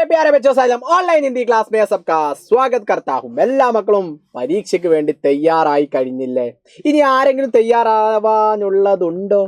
मेरे प्यारे बच्चों सालम ऑनलाइन हिंदी क्लास में सबका स्वागत करता हूं. എല്ലാ മക്കളും പരീക്ഷയ്ക്ക് വേണ്ടി തയ്യാറായി കഴിഞ്ഞില്ലേ? ഇനി ആരെങ്കിലും തയ്യാറാവാനുള്ളതുണ്ടോ?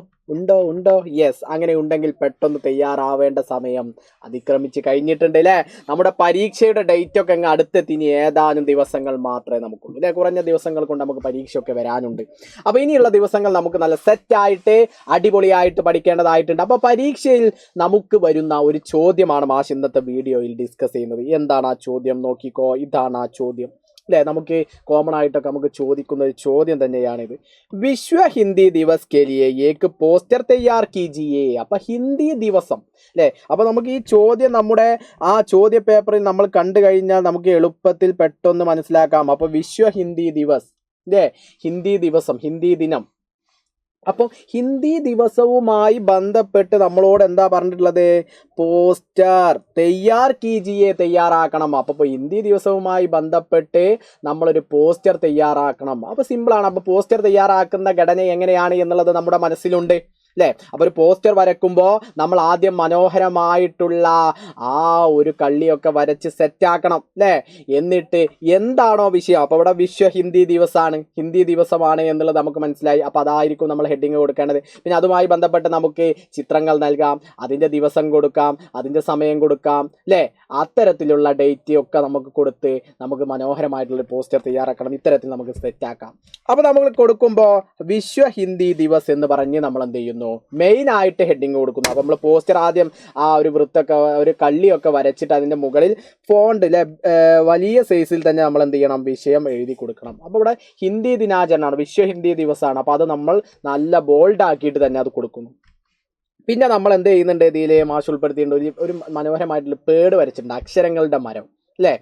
യെസ്, അങ്ങനെ ഉണ്ടെങ്കിൽ പെട്ടെന്ന് തയ്യാറാവേണ്ട സമയം അതിക്രമിച്ച് കഴിഞ്ഞിട്ടുണ്ട് അല്ലേ? നമ്മുടെ പരീക്ഷയുടെ ഡേറ്റ് ഒക്കെ അങ്ങ് അടുത്തെത്തി. ഇനി ഏതാനും ദിവസങ്ങൾ മാത്രമേ നമുക്കുള്ളൂ അല്ലേ? കുറഞ്ഞ ദിവസങ്ങൾ കൊണ്ട് നമുക്ക് പരീക്ഷയൊക്കെ വരാനുണ്ട്. അപ്പോൾ ഇനിയുള്ള ദിവസങ്ങൾ നമുക്ക് നല്ല സെറ്റായിട്ട് അടിപൊളിയായിട്ട് പഠിക്കേണ്ടതായിട്ടുണ്ട്. അപ്പോൾ പരീക്ഷയിൽ നമുക്ക് വരുന്ന ഒരു ചോദ്യമാണ് മാഷ് ഇന്നത്തെ വീഡിയോയിൽ ഡിസ്കസ് ചെയ്യുന്നത്. എന്താണ് ആ ചോദ്യം? നോക്കിക്കോ, ഇതാണ് ആ ചോദ്യം അല്ലേ? നമുക്ക് കോമൺ ആയിട്ടൊക്കെ നമുക്ക് ചോദിക്കുന്ന ഒരു ചോദ്യം തന്നെയാണിത്. വിശ്വ ഹിന്ദി ദിവസ് കെ ലിയെ ഏക് പോസ്റ്റർ തയ്യാർ കീജിയേ. അപ്പൊ ഹിന്ദി ദിവസം അല്ലേ? അപ്പൊ നമുക്ക് ഈ ചോദ്യം നമ്മുടെ ആ ചോദ്യ പേപ്പറിൽ നമ്മൾ കണ്ടു കഴിഞ്ഞാൽ നമുക്ക് എളുപ്പത്തിൽ പെട്ടെന്ന് മനസ്സിലാക്കാം. അപ്പൊ വിശ്വ ഹിന്ദി ദിവസ് അല്ലേ? ഹിന്ദി ദിവസം, ഹിന്ദി ദിനം. അപ്പോൾ ഹിന്ദി ദിവസവുമായി ബന്ധപ്പെട്ട് നമ്മളോട് എന്താ പറഞ്ഞിട്ടുള്ളത്? പോസ്റ്റർ തയ്യാർ കീജിയെ, തയ്യാറാക്കണം. അപ്പോൾ ഹിന്ദി ദിവസവുമായി ബന്ധപ്പെട്ട് നമ്മളൊരു പോസ്റ്റർ തയ്യാറാക്കണം. അപ്പോൾ സിമ്പിളാണ്. അപ്പോൾ പോസ്റ്റർ തയ്യാറാക്കുന്ന ഘടന എങ്ങനെയാണ് എന്നുള്ളത് നമ്മുടെ മനസ്സിലുണ്ട് അല്ലേ? അപ്പോൾ ഒരു പോസ്റ്റർ വരയ്ക്കുമ്പോൾ നമ്മൾ ആദ്യം മനോഹരമായിട്ടുള്ള ആ ഒരു കള്ളിയൊക്കെ വരച്ച് സെറ്റാക്കണം അല്ലേ? എന്നിട്ട് എന്താണോ വിഷയം, അപ്പോൾ ഇവിടെ വിശ്വ ഹിന്ദി ദിവസമാണ്, ഹിന്ദി ദിവസമാണ് എന്നുള്ളത് നമുക്ക് മനസ്സിലായി. അപ്പോൾ അതായിരിക്കും നമ്മൾ ഹെഡിങ് കൊടുക്കേണ്ടത്. പിന്നെ അതുമായി ബന്ധപ്പെട്ട് നമുക്ക് ചിത്രങ്ങൾ നൽകാം, അതിൻ്റെ ദിവസം കൊടുക്കാം, അതിൻ്റെ സമയം കൊടുക്കാം അല്ലേ? അത്തരത്തിലുള്ള ഡേറ്റ് ഒക്കെ നമുക്ക് കൊടുത്ത് നമുക്ക് മനോഹരമായിട്ടുള്ള പോസ്റ്റർ തയ്യാറാക്കണം. ഇത്തരത്തിൽ നമുക്ക് സെറ്റാക്കാം. അപ്പോൾ നമ്മൾ കൊടുക്കുമ്പോൾ വിശ്വ ഹിന്ദി ദിവസ് എന്ന് പറഞ്ഞ് നമ്മൾ എന്ത് ചെയ്യുന്നു? മെയിൻ ആയിട്ട് ഹെഡിങ് കൊടുക്കുന്നു. അപ്പോൾ നമ്മൾ പോസ്റ്റർ ആദ്യം ആ ഒരു വൃത്തൊക്കെ, ഒരു കള്ളിയൊക്കെ വരച്ചിട്ട് അതിൻ്റെ മുകളിൽ ഫോണ്ട് അല്ലെ വലിയ സൈസിൽ തന്നെ നമ്മൾ എന്ത് ചെയ്യണം? വിഷയം എഴുതി കൊടുക്കണം. അപ്പോൾ ഇവിടെ ഹിന്ദി ദിനാചരണമാണ്, വിശ്വ ഹിന്ദി ദിവസമാണ്. അപ്പോൾ അത് നമ്മൾ നല്ല ബോൾഡ് ആക്കിയിട്ട് തന്നെ അത് കൊടുക്കുന്നു. പിന്നെ നമ്മൾ എന്ത് ചെയ്യുന്നുണ്ട്? ഇതിൽ മാഷ് ഉൾപ്പെടുത്തിയിട്ടുണ്ട് ഒരു മനോഹരമായിട്ടുള്ള പേട് വരച്ചിട്ടുണ്ട്, അക്ഷരങ്ങളുടെ മരം അല്ലേ?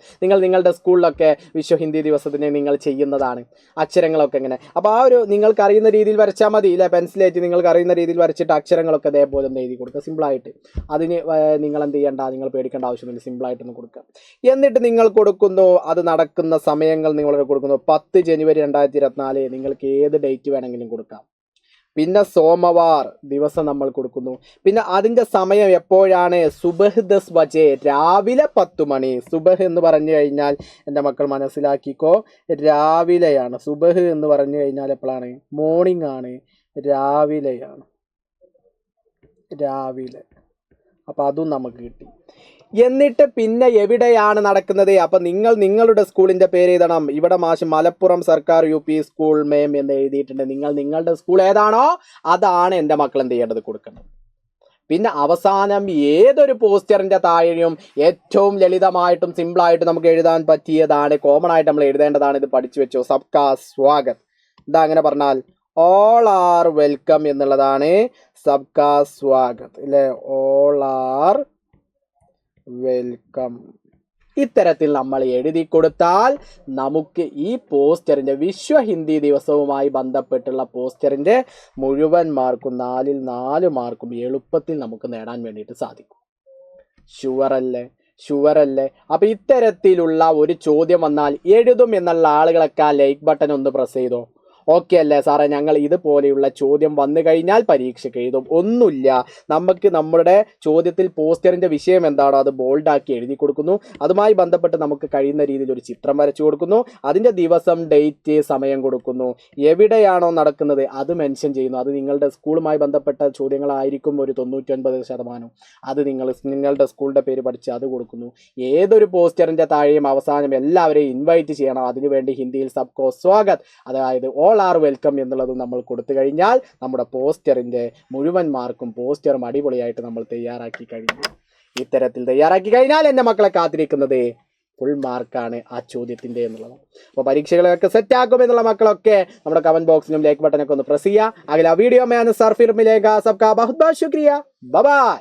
നിങ്ങളുടെ സ്കൂളിലൊക്കെ വിശ്വ ഹിന്ദി ദിവസത്തിന് നിങ്ങൾ ചെയ്യുന്നതാണ് അക്ഷരങ്ങളൊക്കെ ഇങ്ങനെ. അപ്പോൾ ആ ഒരു നിങ്ങൾക്ക് അറിയുന്ന രീതിയിൽ വരച്ചാൽ മതി അല്ലേ? പെൻസിലേറ്റ് നിങ്ങൾക്ക് അറിയുന്ന രീതിയിൽ വരച്ചിട്ട് അക്ഷരങ്ങളൊക്കെ അതേപോലെ ഒന്ന് എഴുതി കൊടുക്കുക സിമ്പിളായിട്ട്. അതിന് നിങ്ങൾ എന്ത് ചെയ്യേണ്ട, നിങ്ങൾ പേടിക്കേണ്ട ആവശ്യമില്ല, സിമ്പിളായിട്ടൊന്ന് കൊടുക്കുക. എന്നിട്ട് നിങ്ങൾ കൊടുക്കുന്നു, അത് നടക്കുന്ന സമയങ്ങൾ നിങ്ങൾ കൊടുക്കുന്നു. 10 ജനുവരി 2024 നിങ്ങൾക്ക് ഏത് ഡേറ്റ് വേണമെങ്കിലും കൊടുക്കാം. പിന്നെ സോമവാർ ദിവസം നമ്മൾ കൊടുക്കുന്നു. പിന്നെ അതിൻ്റെ സമയം എപ്പോഴാണ്? സുബഹ് 10 ബജെ, രാവിലെ 10 മണി. സുബഹ് എന്ന് പറഞ്ഞു കഴിഞ്ഞാൽ എൻ്റെ മക്കൾ മനസ്സിലാക്കിക്കോ, രാവിലെയാണ്. സുബഹ് എന്ന് പറഞ്ഞു കഴിഞ്ഞാൽ എപ്പോഴാണ്? മോർണിംഗ് ആണ്, രാവിലെയാണ്, രാവിലെ. അപ്പോൾ അതും നമുക്ക് കിട്ടി. എന്നിട്ട് പിന്നെ എവിടെയാണ് നടക്കുന്നത്? അപ്പം നിങ്ങളുടെ സ്കൂളിൻ്റെ പേര് എഴുതണം. ഇവിടെ മാഷ് മലപ്പുറം സർക്കാർ UP സ്കൂൾ മേം എന്ന് എഴുതിയിട്ടുണ്ട്. നിങ്ങളുടെ സ്കൂൾ ഏതാണോ അതാണ് എൻ്റെ മക്കൾ എന്ത് ചെയ്യേണ്ടത്? കൊടുക്കണം. പിന്നെ അവസാനം ഏതൊരു പോസ്റ്ററിൻ്റെ താഴെയും ഏറ്റവും ലളിതമായിട്ടും സിമ്പിളായിട്ടും നമുക്ക് എഴുതാൻ പറ്റിയതാണ്, കോമൺ ആയിട്ട് നമ്മൾ എഴുതേണ്ടതാണ്. ഇത് പഠിച്ചു വെച്ചോ. സബ്കാ സ്വാഗത്. എന്താ അങ്ങനെ പറഞ്ഞാൽ ഓൾ ആർ വെൽക്കം എന്നുള്ളതാണ് സബ്കാ സ്വാഗത് അല്ലേ? All are welcome. ഇത്തരത്തിൽ നമ്മൾ എഴുതി കൊടുത്താൽ നമുക്ക് ഈ പോസ്റ്ററിൻ്റെ വിശ്വ ഹിന്ദി ദിവസവുമായി ബന്ധപ്പെട്ടുള്ള പോസ്റ്ററിൻ്റെ മുഴുവൻ മാർക്കും 4ൽ 4 മാർക്കും എളുപ്പത്തിൽ നമുക്ക് നേടാൻ വേണ്ടിയിട്ട് സാധിക്കും. ഷുവറല്ലേ? അപ്പോൾ ഇത്തരത്തിലുള്ള ഒരു ചോദ്യം വന്നാൽ എഴുതും എന്നുള്ള ആളുകളൊക്കെ ആ ലൈക്ക് ബട്ടൺ ഒന്ന് പ്രസ് ചെയ്തോ. ഓക്കെ അല്ലേ സാറേ? ഞങ്ങൾ ഇതുപോലെയുള്ള ചോദ്യം വന്നു കഴിഞ്ഞാൽ പരീക്ഷയ്ക്ക് എഴുതും. ഒന്നുമില്ല, നമുക്ക് നമ്മുടെ ചോദ്യത്തിൽ പോസ്റ്ററിൻ്റെ വിഷയം എന്താണോ അത് ബോൾഡാക്കി എഴുതി കൊടുക്കുന്നു. അതുമായി ബന്ധപ്പെട്ട് നമുക്ക് കഴിയുന്ന രീതിയിൽ ഒരു ചിത്രം വരച്ചു കൊടുക്കുന്നു. അതിൻ്റെ ദിവസം, ഡേറ്റ്, സമയം കൊടുക്കുന്നു. എവിടെയാണോ നടക്കുന്നത് അത് മെൻഷൻ ചെയ്യുന്നു. അത് നിങ്ങളുടെ സ്കൂളുമായി ബന്ധപ്പെട്ട ചോദ്യങ്ങളായിരിക്കും ഒരു 99%. അത് നിങ്ങളുടെ സ്കൂളിൻ്റെ പേര് പഠിച്ച് അത് കൊടുക്കുന്നു. ഏതൊരു പോസ്റ്ററിൻ്റെ താഴെയും അവസാനം എല്ലാവരെയും ഇൻവൈറ്റ് ചെയ്യണം. അതിനുവേണ്ടി ഹിന്ദിയിൽ സബ്കോ സ്വാഗത്, അതായത് ഓൾ ആർ വെൽക്കം എന്നുള്ളത് നമ്മൾ കൊടുത്തു കഴിഞ്ഞാൽ നമ്മുടെ പോസ്റ്ററിൻ്റെ മുഴുവൻ മാർക്കും പോസ്റ്ററും അടിപൊളിയായിട്ട് നമ്മൾ തയ്യാറാക്കി കഴിഞ്ഞു. ഇത്തരത്തിൽ തയ്യാറാക്കി കഴിഞ്ഞാൽ എൻ്റെ മക്കളെ കാത്തിരിക്കുന്നത് ഫുൾ മാർക്കാണ് ആ ചോദ്യത്തിൻ്റെ എന്നുള്ളത്. അപ്പോൾ പരീക്ഷകളൊക്കെ സെറ്റാക്കും എന്നുള്ള മക്കളൊക്കെ നമ്മുടെ കമൻറ്റ് ബോക്സിലും ലൈക്ക് ബട്ടനൊക്കെ ഒന്ന് പ്രസ് ചെയ്യുക. അകലെ വീഡിയോ മേ അനുസാർ ഫിർ മിലേഗാ. സബ്കാ ബഹുത് ബഹുത് ശുക്രിയ. ബൈ.